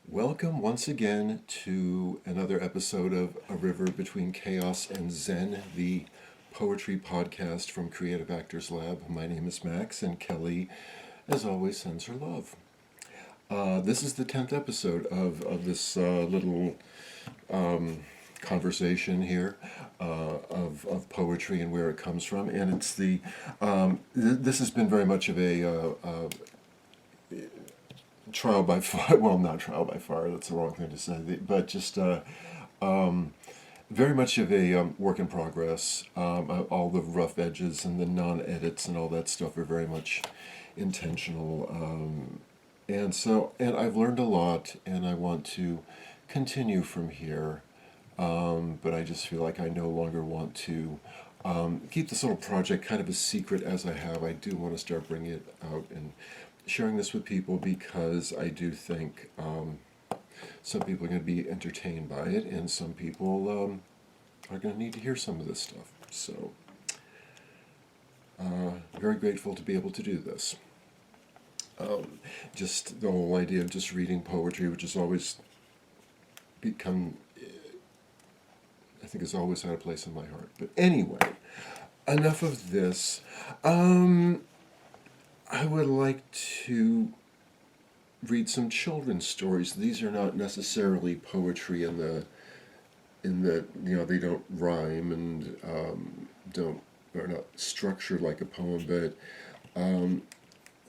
Welcome once again to another episode of A River Between Chaos and Zen, the poetry podcast from Creative Actors Lab. My name is Max, and Kelly, as always, sends her love. This is the 10th episode of this little conversation here of poetry and where it comes from. And it's this has been very much of a trial by fire. Well, not trial by fire, that's the wrong thing to say, but just very much of a work in progress. All the rough edges and the non-edits and all that stuff are very much intentional. And I've learned a lot, and I want to continue from here. But I just feel like I no longer want to keep this little project kind of a secret as I have. I do want to start bringing it out and sharing this with people because I do think some people are going to be entertained by it, and some people are going to need to hear some of this stuff. So, very grateful to be able to do this. Just the whole idea of just reading poetry, which has always become, I think, has always had a place in my heart. But anyway, enough of this. I would like to read some children's stories. These are not necessarily poetry in the they don't rhyme and are not structured like a poem, but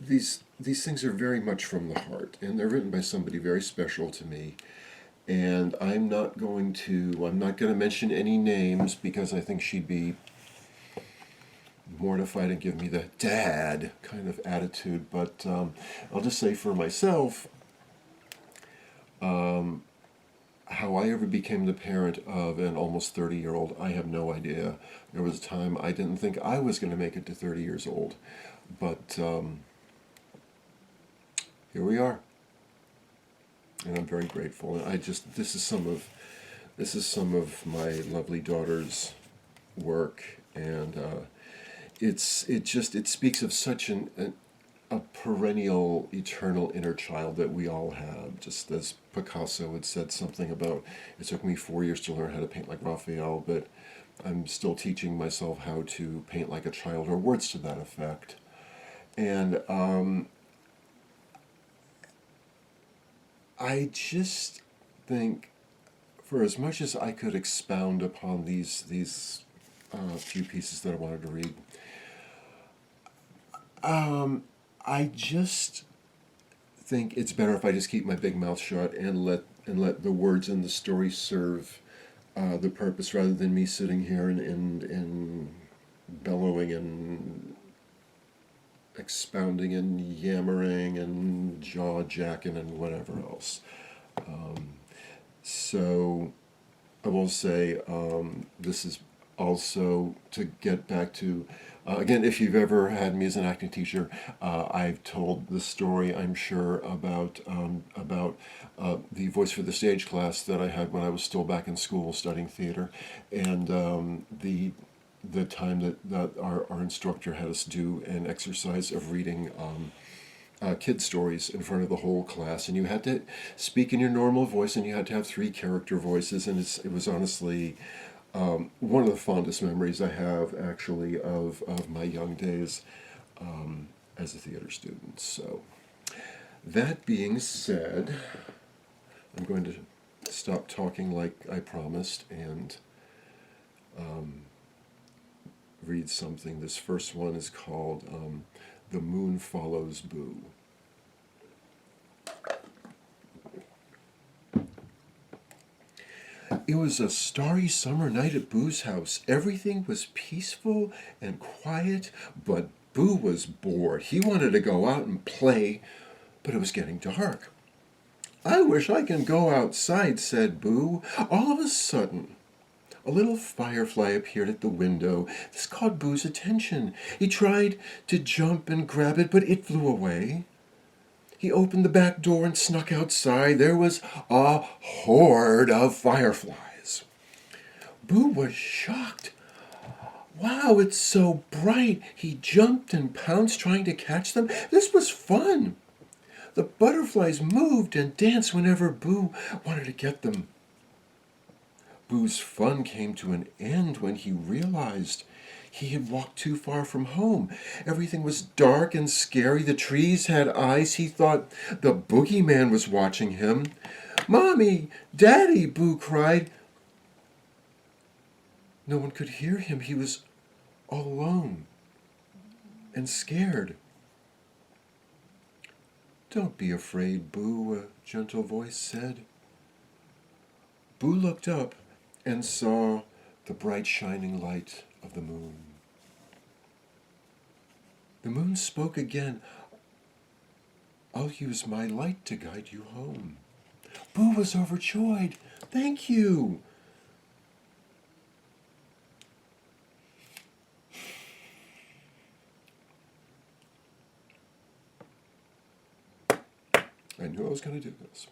these things are very much from the heart, and they're written by somebody very special to me. And I'm not going to mention any names because I think she'd be mortified and give me the dad kind of attitude, but I'll just say for myself, how I ever became the parent of an almost 30-year-old, I have no idea. There was a time I didn't think I was going to make it to 30 years old, but here we are, and I'm very grateful. And this is some of my lovely daughter's work, and it speaks of such a perennial, eternal inner child that we all have. Just as Picasso had said something about, it took me 4 years to learn how to paint like Raphael, but I'm still teaching myself how to paint like a child, or words to that effect. And I just think, for as much as I could expound upon these few pieces that I wanted to read, I just think it's better if I just keep my big mouth shut and let the words in the story serve the purpose, rather than me sitting here and bellowing and expounding and yammering and jaw jacking and whatever else. So I will say this is also to get back to, again, if you've ever had me as an acting teacher, I've told the story, I'm sure, about the Voice for the Stage class that I had when I was still back in school studying theater, and the time that our instructor had us do an exercise of reading kid stories in front of the whole class, and you had to speak in your normal voice, and you had to have 3 character voices, and it was honestly one of the fondest memories I have, actually, of my young days as a theater student. So, that being said, I'm going to stop talking like I promised and read something. This first one is called The Moon Follows Boo. It was a starry summer night at Boo's house. Everything was peaceful and quiet, but Boo was bored. He wanted to go out and play, but it was getting dark. "I wish I can go outside," said Boo. All of a sudden, a little firefly appeared at the window. This caught Boo's attention. He tried to jump and grab it, but it flew away. He opened the back door and snuck outside. There was a horde of fireflies. Boo was shocked. "Wow, it's so bright." He jumped and pounced, trying to catch them. This was fun. The butterflies moved and danced whenever Boo wanted to get them. Boo's fun came to an end when he realized he had walked too far from home. Everything was dark and scary. The trees had eyes. He thought the boogeyman was watching him. "Mommy! Daddy!" Boo cried. No one could hear him. He was all alone and scared. "Don't be afraid, Boo," a gentle voice said. Boo looked up and saw the bright shining light of the moon. The moon spoke again. "I'll use my light to guide you home." Boo was overjoyed. "Thank you." I knew I was going to do this.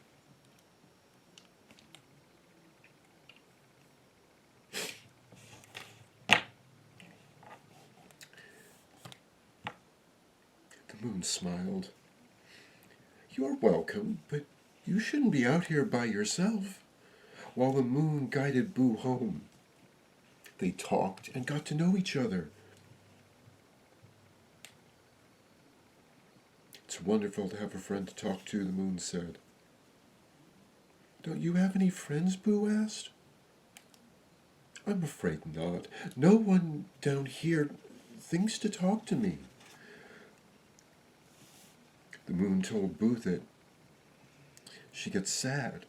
The moon smiled. "You're welcome, but you shouldn't be out here by yourself." While the moon guided Boo home, they talked and got to know each other. "It's wonderful to have a friend to talk to," the moon said. "Don't you have any friends?" Boo asked. "I'm afraid not. No one down here thinks to talk to me." The moon told Boo that she gets sad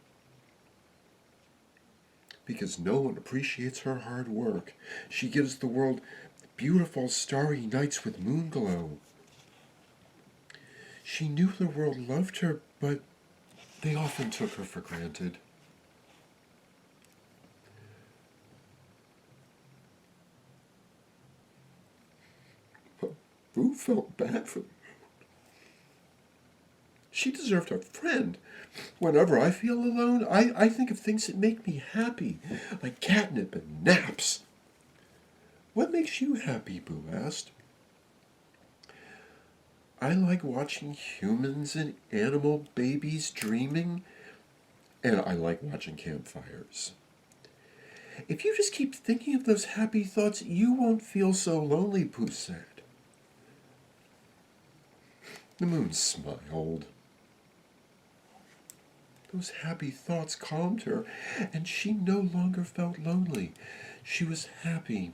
because no one appreciates her hard work. She gives the world beautiful starry nights with moon glow. She knew the world loved her, but they often took her for granted. But Boo felt bad for the moon. She deserved a friend. Whenever I feel alone, I think of things that make me happy, like catnip and naps. "What makes you happy?" Boo asked. "I like watching humans and animal babies dreaming, and I like watching campfires." "If you just keep thinking of those happy thoughts, you won't feel so lonely," Boo said. The moon smiled. Those happy thoughts calmed her, and she no longer felt lonely. She was happy,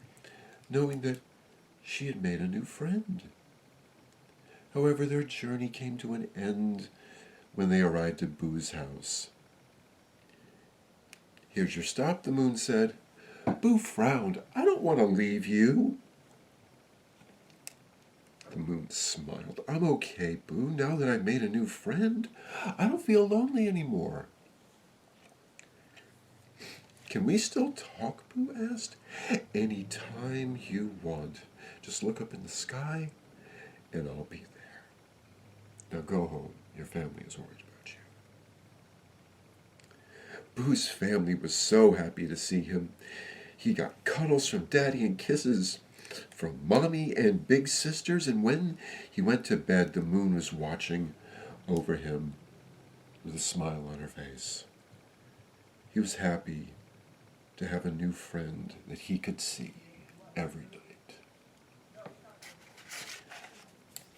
knowing that she had made a new friend. However, their journey came to an end when they arrived at Boo's house. "Here's your stop," the moon said. Boo frowned. "I don't want to leave you." The moon smiled. "I'm okay, Boo, now that I've made a new friend. I don't feel lonely anymore." "Can we still talk?" Boo asked. "Any time you want. Just look up in the sky, and I'll be there. Now go home. Your family is worried about you." Boo's family was so happy to see him. He got cuddles from Daddy and kisses from Mommy and big sisters, and when he went to bed, the moon was watching over him with a smile on her face. He was happy to have a new friend that he could see every night.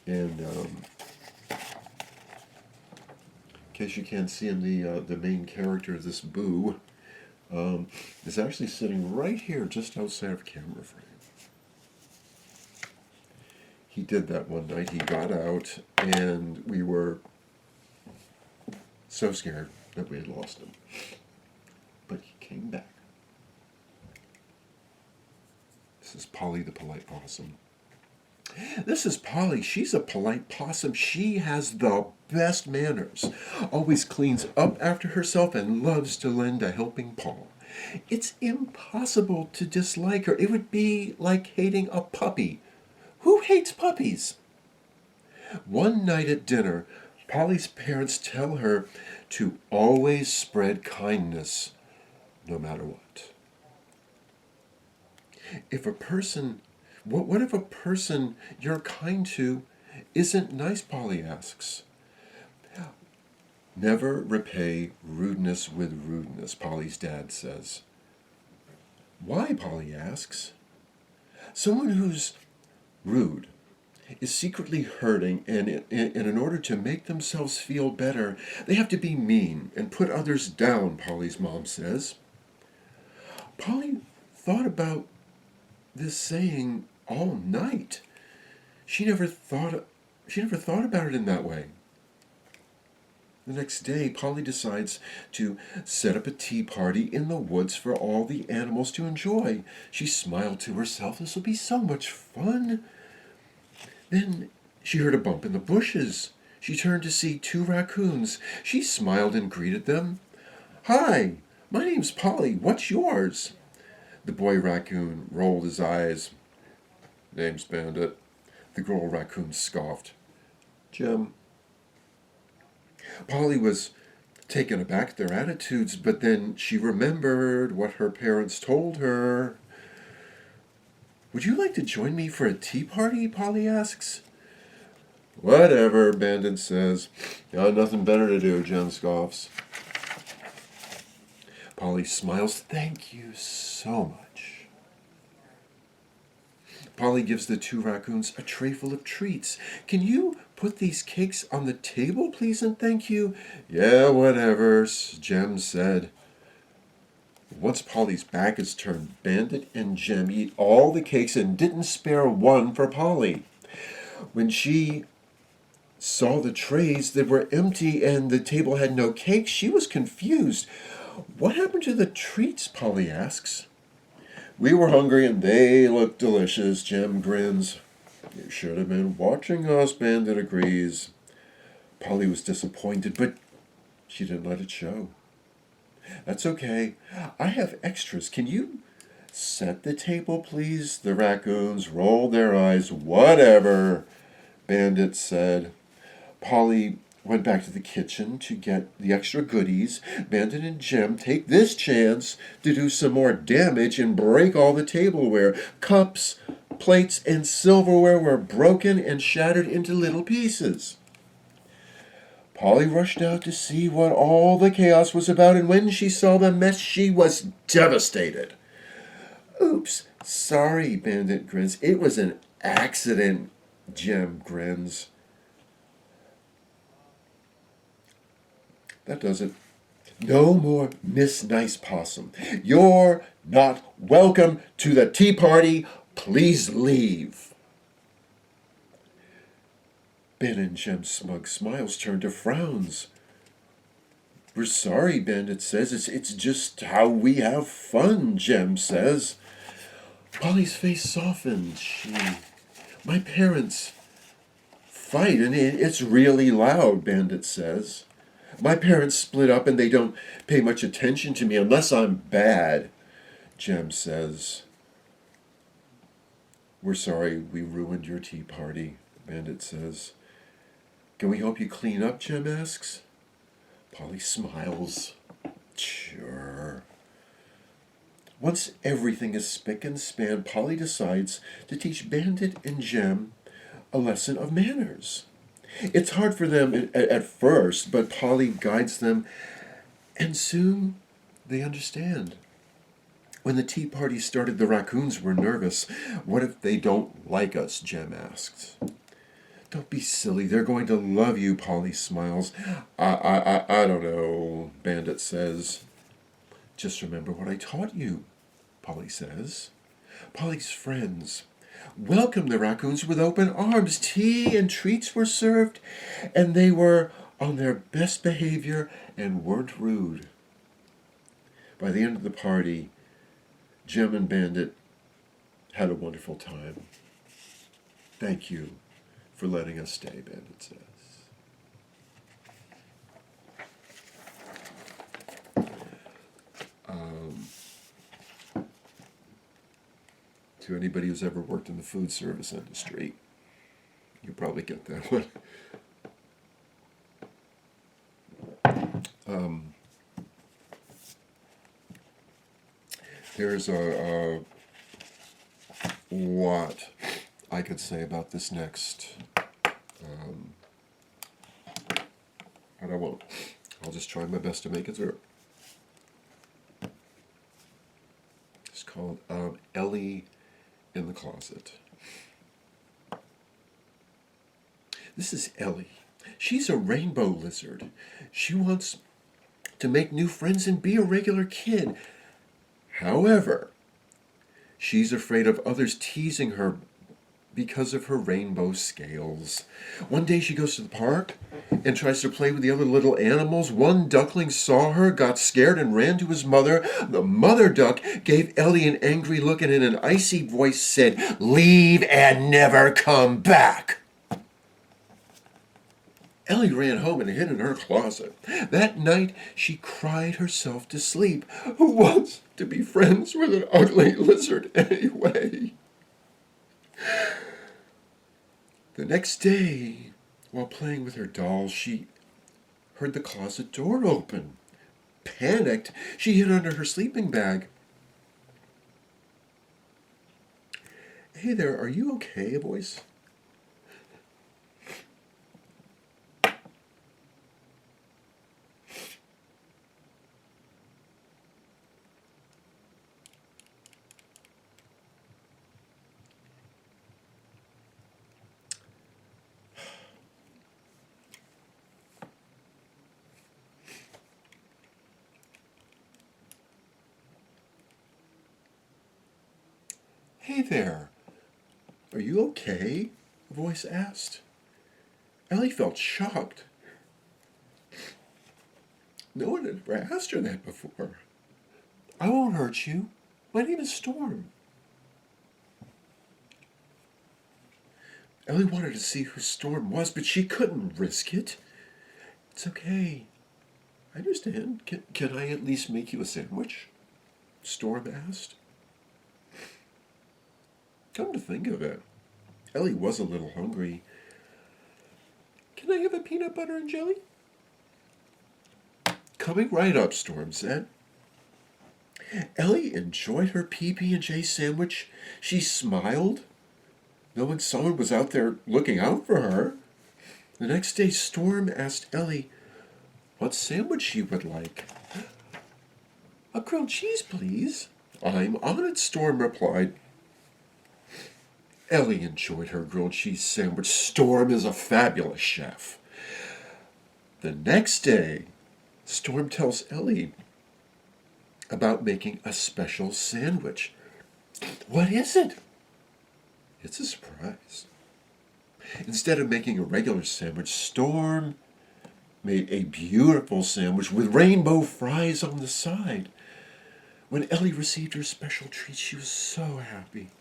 And in case you can't see him, the main character, this Boo, is actually sitting right here just outside of camera frame. He did that one night. He got out, and we were so scared that we had lost him. But he came back. This is Polly the Polite Possum. This is Polly. She's a polite possum. She has the best manners, always cleans up after herself, and loves to lend a helping paw. It's impossible to dislike her. It would be like hating a puppy. Who hates puppies? One night at dinner, Polly's parents tell her to always spread kindness, no matter what. What if a person you're kind to isn't nice? Polly asks. Never repay rudeness with rudeness, Polly's dad says. Why, Polly asks. Someone who's rude is secretly hurting, and in order to make themselves feel better, they have to be mean and put others down, Polly's mom says. Polly thought about this saying all night. She never thought about it in that way. The next day, Polly decides to set up a tea party in the woods for all the animals to enjoy. She smiled to herself. This will be so much fun. Then she heard a bump in the bushes. She turned to see 2 raccoons. She smiled and greeted them. Hi, my name's Polly. What's yours? The boy raccoon rolled his eyes. Name's Bandit. The girl raccoon scoffed. Gem. Polly was taken aback at their attitudes, but then she remembered what her parents told her. Would you like to join me for a tea party? Polly asks. Whatever, Bandit says. Got nothing better to do, Gem scoffs. Polly smiles. Thank you so much. Polly gives the 2 raccoons a tray full of treats. Can you put these cakes on the table, please, and thank you? Yeah, whatever, Gem said. Once Polly's back is turned, Bandit and Gem eat all the cakes and didn't spare one for Polly. When she saw the trays that were empty and the table had no cakes, she was confused. What happened to the treats? Polly asks. We were hungry and they looked delicious, Gem grins. You should have been watching us, Bandit agrees. Polly was disappointed, but she didn't let it show. That's okay. I have extras. Can you set the table, please? The raccoons rolled their eyes. Whatever, Bandit said. Polly went back to the kitchen to get the extra goodies. Bandit and Gem take this chance to do some more damage and break all the tableware. Cups, plates, and silverware were broken and shattered into little pieces. Polly rushed out to see what all the chaos was about, and when she saw the mess, she was devastated. Oops, sorry, Bandit grins. It was an accident, Gem grins. That does it. No more Miss Nice Possum. You're not welcome to the tea party. Please leave. Ben and Gem's smug smiles turn to frowns. We're sorry, Bandit says. It's just how we have fun, Gem says. Polly's face softened. My parents fight, and it's really loud, Bandit says. My parents split up and they don't pay much attention to me unless I'm bad, Gem says. We're sorry we ruined your tea party, Bandit says. Can we help you clean up, Gem asks. Polly smiles. Sure. Once everything is spick and span, Polly decides to teach Bandit and Gem a lesson of manners. It's hard for them at first, but Polly guides them, and soon they understand. When the tea party started, the raccoons were nervous. What if they don't like us, Gem asked. Don't be silly. They're going to love you, Polly smiles. I don't know, Bandit says. Just remember what I taught you, Polly says. Polly's friends welcomed the raccoons with open arms. Tea and treats were served, and they were on their best behavior and weren't rude. By the end of the party, Gem and Bandit had a wonderful time. Thank you for letting us stay, Bandit says. To anybody who's ever worked in the food service industry, you probably get that one. There's a lot I could say about this next, but I won't. I'll just try my best to make it through. It's called Ellie in the Closet. This is Ellie. She's a rainbow lizard. She wants to make new friends and be a regular kid. However, she's afraid of others teasing her because of her rainbow scales. One day she goes to the park and tries to play with the other little animals. One duckling saw her, got scared, and ran to his mother. The mother duck gave Ellie an angry look and in an icy voice said, "Leave and never come back." Ellie ran home and hid in her closet. That night she cried herself to sleep. Who wants to be friends with an ugly lizard anyway? The next day, while playing with her dolls, she heard the closet door open. Panicked, she hid under her sleeping bag. "Hey there, are you okay?" a voice. "Hey there, are you okay?" a voice asked. Ellie felt shocked. No one had ever asked her that before. "I won't hurt you. My name is Storm." Ellie wanted to see who Storm was, but she couldn't risk it. "It's okay. I understand. Can I at least make you a sandwich?" Storm asked. Come to think of it, Ellie was a little hungry. "Can I have a peanut butter and jelly?" "Coming right up," Storm said. Ellie enjoyed her PB&J sandwich. She smiled, knowing someone was out there looking out for her. The next day, Storm asked Ellie what sandwich she would like. "A grilled cheese, please." "I'm on it," Storm replied. Ellie enjoyed her grilled cheese sandwich. Storm is a fabulous chef. The next day, Storm tells Ellie about making a special sandwich. "What is it?" It's a surprise. Instead of making a regular sandwich, Storm made a beautiful sandwich with rainbow fries on the side. When Ellie received her special treat, she was so happy.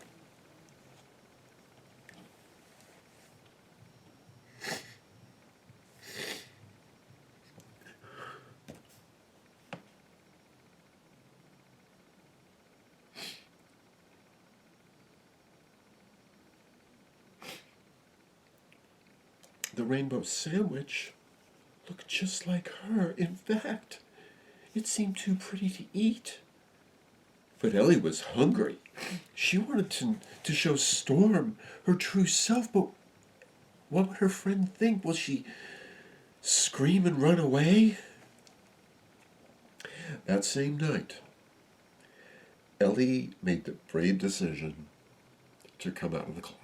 The rainbow sandwich looked just like her. In fact, it seemed too pretty to eat. But Ellie was hungry. She wanted to show Storm her true self, but what would her friend think? Will she scream and run away? That same night, Ellie made the brave decision to come out of the closet.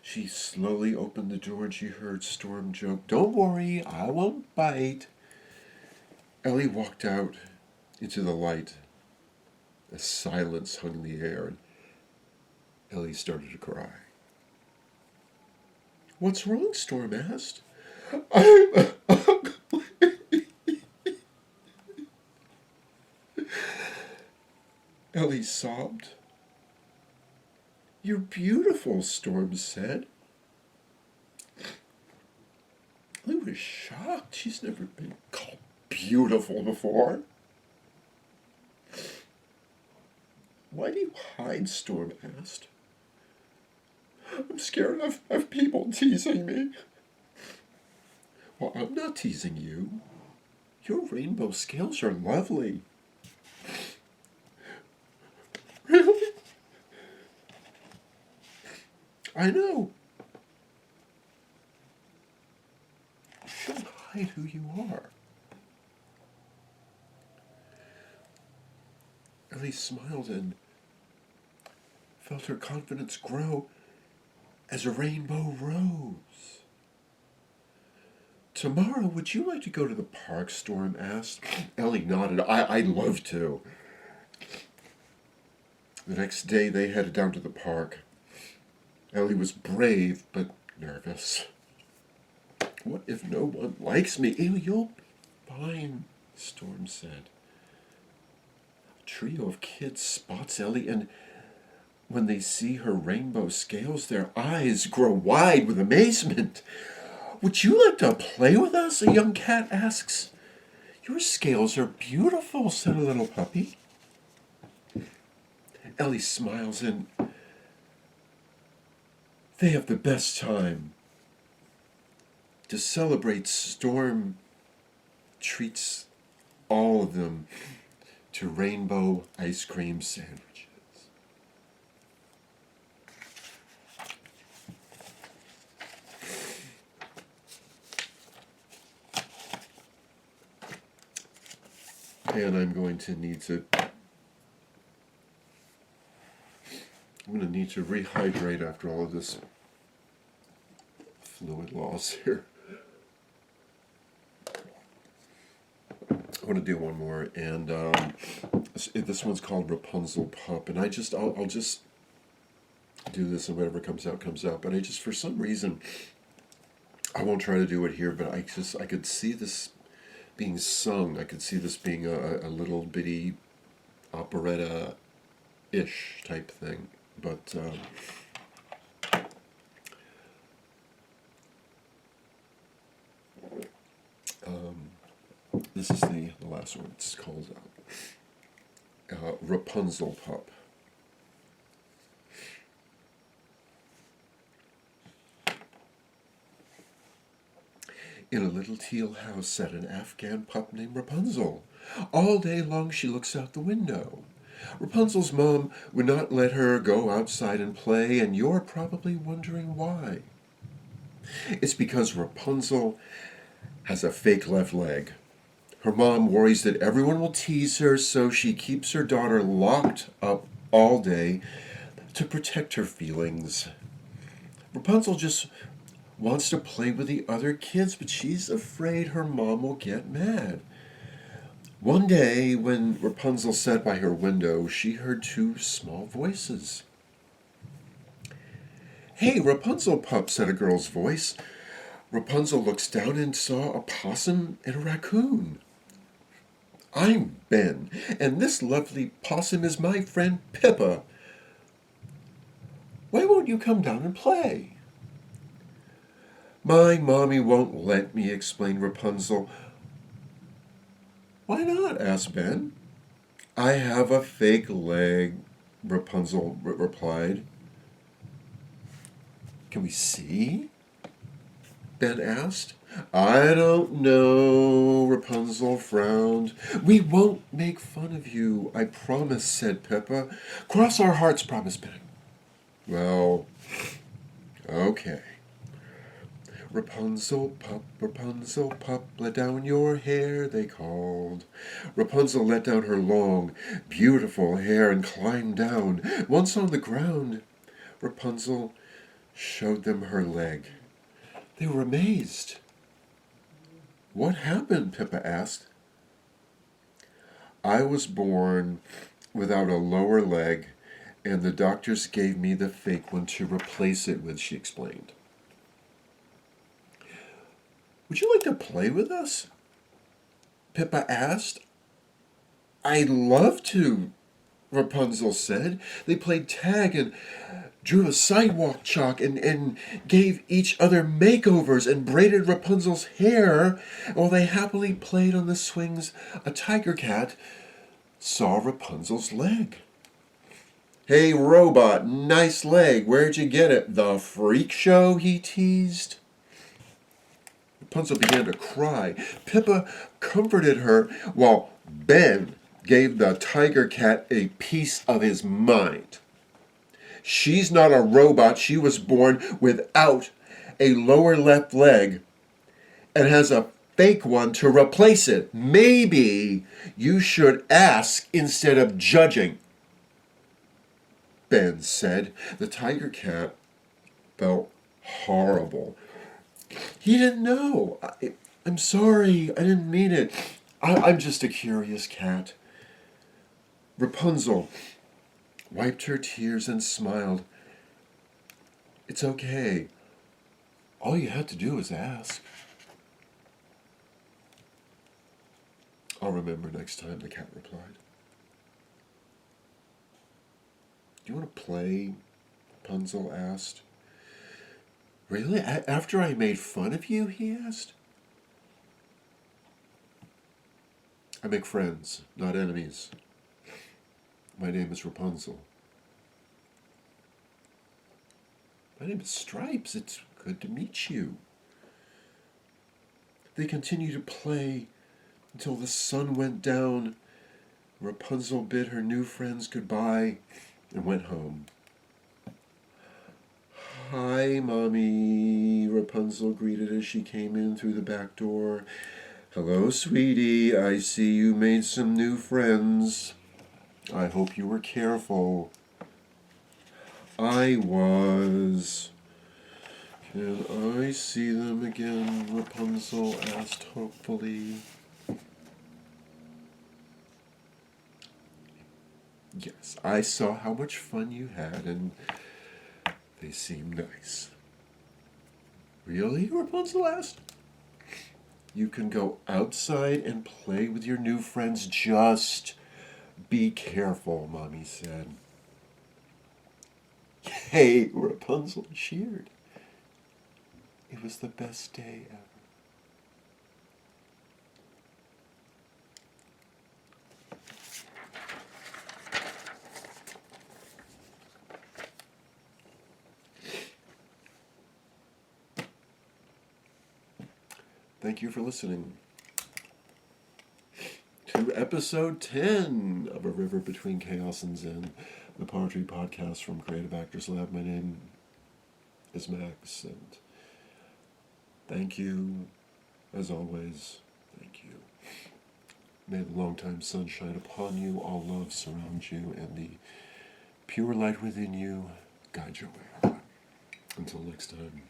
She slowly opened the door and she heard Storm joke, "Don't worry, I won't bite." Ellie walked out into the light. A silence hung in the air, and Ellie started to cry. "What's wrong?" Storm asked. "I'm ugly." Ellie sobbed. "You're beautiful," Storm said. Ellie was shocked. She's never been called beautiful before. "Why do you hide?" Storm asked. "I'm scared of people teasing me." "Well, I'm not teasing you. Your rainbow scales are lovely." "Really?" "I know." hide who you are. Ellie smiled and felt her confidence grow as a rainbow rose. Tomorrow, would you like to go to the park? Storm asked. Ellie nodded. I'd love to. The next day they headed down to the park. Ellie was brave but nervous. What if no one likes me? You'll be fine, Storm said. A trio of kids spots Ellie, and when they see her rainbow scales, their eyes grow wide with amazement. Would you like to play with us? A young cat asks. Your scales are beautiful, said a little puppy. Ellie smiles and they have the best time. To celebrate, Storm treats all of them to rainbow ice cream sandwiches. And I'm going to need to rehydrate after all of this fluid loss here. I want to do one more, and this one's called Rapunzel Pup, and I'll just do this, and whatever comes out, comes out. But I just, for some reason, I won't try to do it here, but I could see this being sung. I could see this being a little bitty operetta-ish type thing, but this is the last one. It's called Rapunzel Pup. In a little teal house sat an Afghan pup named Rapunzel. All day long she looks out the window. Rapunzel's mom would not let her go outside and play, and you're probably wondering why. It's because Rapunzel has a fake left leg. Her mom worries that everyone will tease her, so she keeps her daughter locked up all day to protect her feelings. Rapunzel just wants to play with the other kids, but she's afraid her mom will get mad. One day, when Rapunzel sat by her window, she heard two small voices. Hey, Rapunzel Pup, said a girl's voice. Rapunzel looks down and saw a possum and a raccoon. I'm Ben, and this lovely possum is my friend Pippa. Why won't you come down and play? My mommy won't let me, explained Rapunzel. Why not? Asked Ben. I have a fake leg, Rapunzel replied. Can we see? Ben asked. I don't know, Rapunzel frowned. We won't make fun of you, I promise, said Pippa. Cross our hearts, promised Ben. Well, okay. Rapunzel, pup, let down your hair, they called. Rapunzel let down her long, beautiful hair and climbed down. Once on the ground, Rapunzel showed them her leg. They were amazed. What happened? Pippa asked. I was born without a lower leg, and the doctors gave me the fake one to replace it with, she explained. Would you like to play with us? Pippa asked. I'd love to, Rapunzel said. They played tag and drew a sidewalk chalk and gave each other makeovers and braided Rapunzel's hair while they happily played on the swings. A tiger cat saw Rapunzel's leg. Hey, robot, nice leg. Where'd you get it? The freak show, he teased. Rapunzel began to cry. Pippa comforted her while Ben gave the tiger cat a piece of his mind. She's not a robot. She was born without a lower left leg and has a fake one to replace it. Maybe you should ask instead of judging, Ben said. The tiger cat felt horrible. He didn't know. I'm sorry. I didn't mean it. I'm just a curious cat. Rapunzel wiped her tears and smiled. It's okay. All you had to do was ask. I'll remember next time, the cat replied. Do you want to play? Rapunzel asked. Really? After I made fun of you? He asked. I make friends, not enemies. My name is Rapunzel. My name is Stripes. It's good to meet you. They continued to play until the sun went down. Rapunzel bid her new friends goodbye and went home. Hi, Mommy, Rapunzel greeted as she came in through the back door. Hello, sweetie. I see you made some new friends. I hope you were careful. I was. Can I see them again? Rapunzel asked hopefully. Yes, I saw how much fun you had, and they seem nice. Really? Rapunzel asked. You can go outside and play with your new friends. Just be careful, Mommy said. Hey, Rapunzel cheered. It was the best day ever. Thank you for listening to episode 10 of A River Between Chaos and Zen, the poetry podcast from Creative Actors Lab. My name is Max, and thank you, as always, thank you. May the long-time sun shine upon you, all love surround you, and the pure light within you guide your way. Until next time.